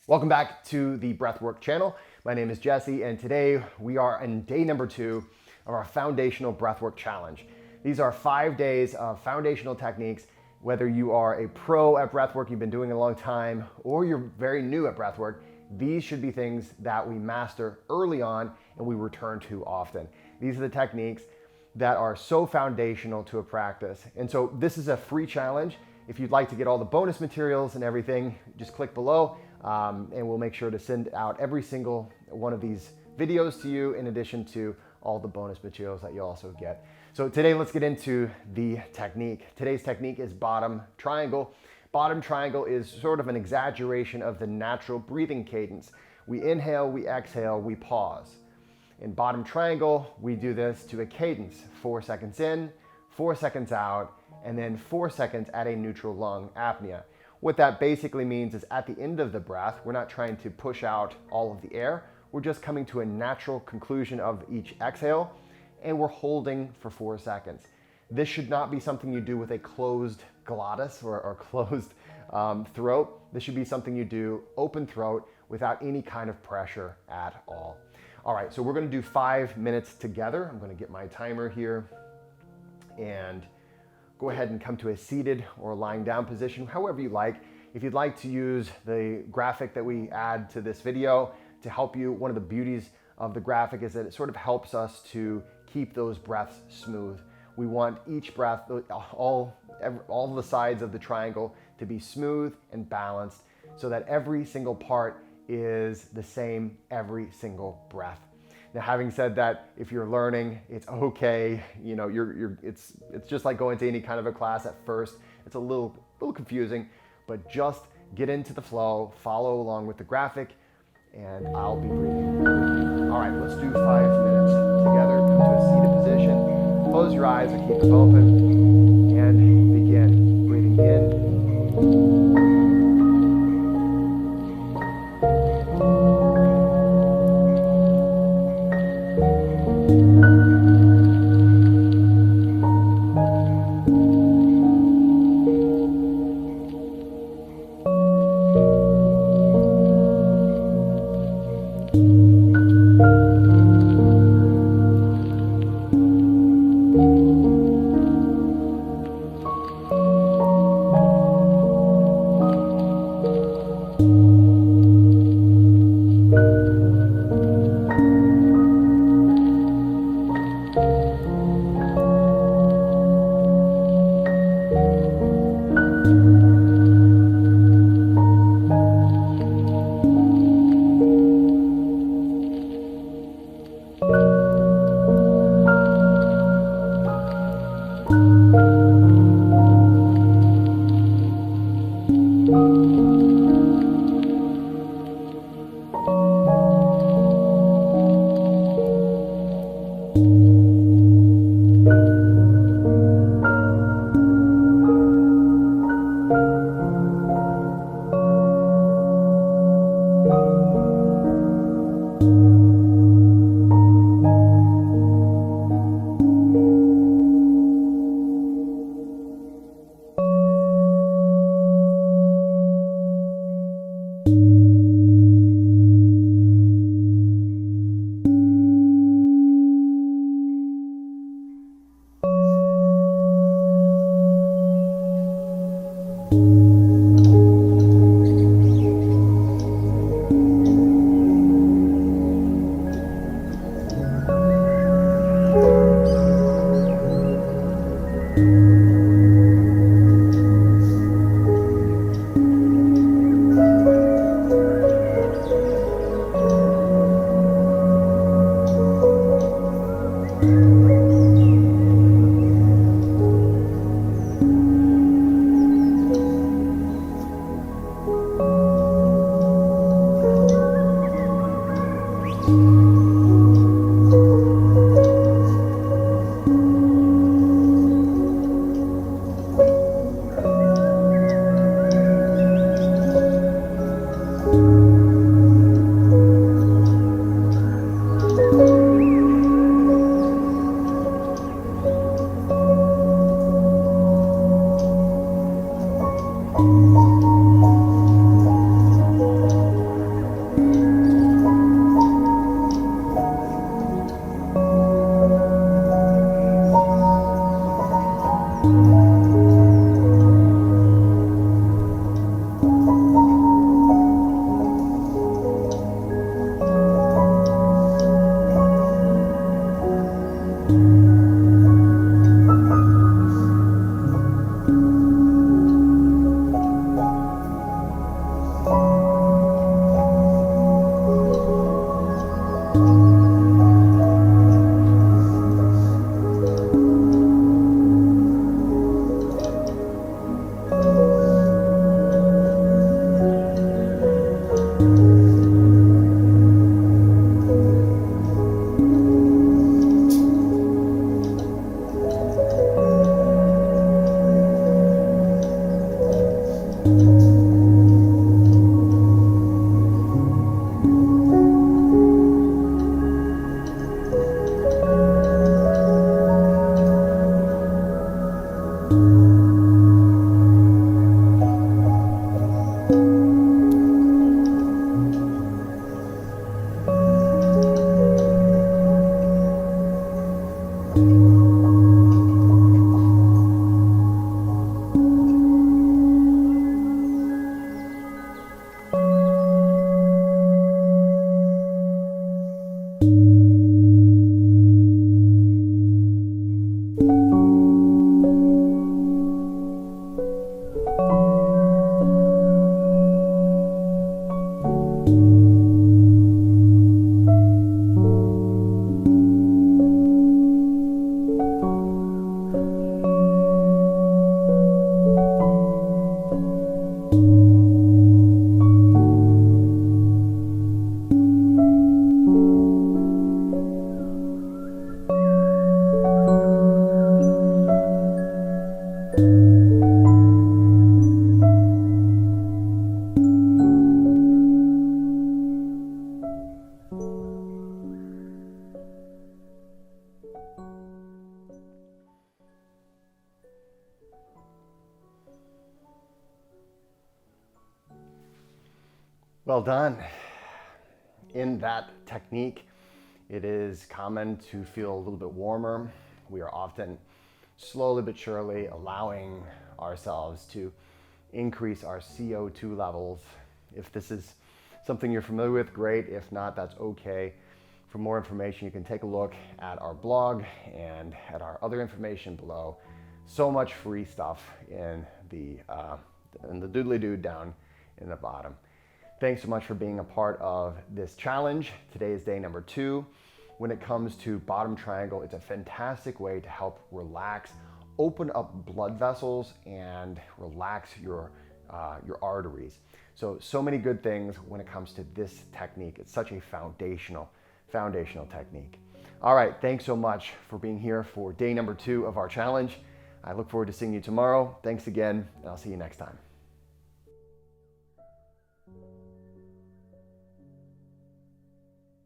Welcome back to the Breathwork channel. My name is Jesse, and today we are on day number 2 of our Foundational Breathwork Challenge. These are 5 days of foundational techniques. Whether you are a pro at breathwork, you've been doing it a long time, or you're very new at breathwork, these should be things that we master early on and we return to often. These are the techniques that are so foundational to a practice. And so this is a free challenge. If you'd like to get all the bonus materials and everything, just click below. And we'll make sure to send out every single one of these videos to you in addition to all the bonus materials that you also get. So today, let's get into the technique. Today's technique is bottom triangle. Bottom triangle is sort of an exaggeration of the natural breathing cadence. We inhale, we exhale, we pause. In bottom triangle, we do this to a cadence, 4 seconds in, 4 seconds out, and then 4 seconds at a neutral lung apnea. What that basically means is at the end of the breath, we're not trying to push out all of the air. We're just coming to a natural conclusion of each exhale, and we're holding for 4 seconds. This should not be something you do with a closed glottis or closed throat. This should be something you do open throat without any kind of pressure at all. All right, so we're gonna do 5 minutes together. I'm gonna get my timer here and go ahead and come to a seated or lying down position, however you like. If you'd like to use the graphic that we add to this video to help you, one of the beauties of the graphic is that it sort of helps us to keep those breaths smooth. We want each breath, all the sides of the triangle to be smooth and balanced so that every single part is the same every single breath. Now, having said that, if you're learning, it's okay. You know, it's just like going to any kind of a class at first. It's a little confusing, but just get into the flow, follow along with the graphic, and I'll be breathing. All right, let's do 5 minutes together. Come to a seated position. Close your eyes or keep them open, and begin breathing in. Well done. In that technique, it is common to feel a little bit warmer. We are often slowly but surely allowing ourselves to increase our CO2 levels. If this is something you're familiar with, great. If not, that's okay. For more information, you can take a look at our blog and at our other information below. So much free stuff in the doodly-doo down in the bottom. Thanks so much for being a part of this challenge. Today is day number 2. When it comes to bottom triangle, it's a fantastic way to help relax, open up blood vessels, and relax your arteries. So many good things when it comes to this technique. It's such a foundational technique. All right, thanks so much for being here for day number 2 of our challenge. I look forward to seeing you tomorrow. Thanks again, and I'll see you next time.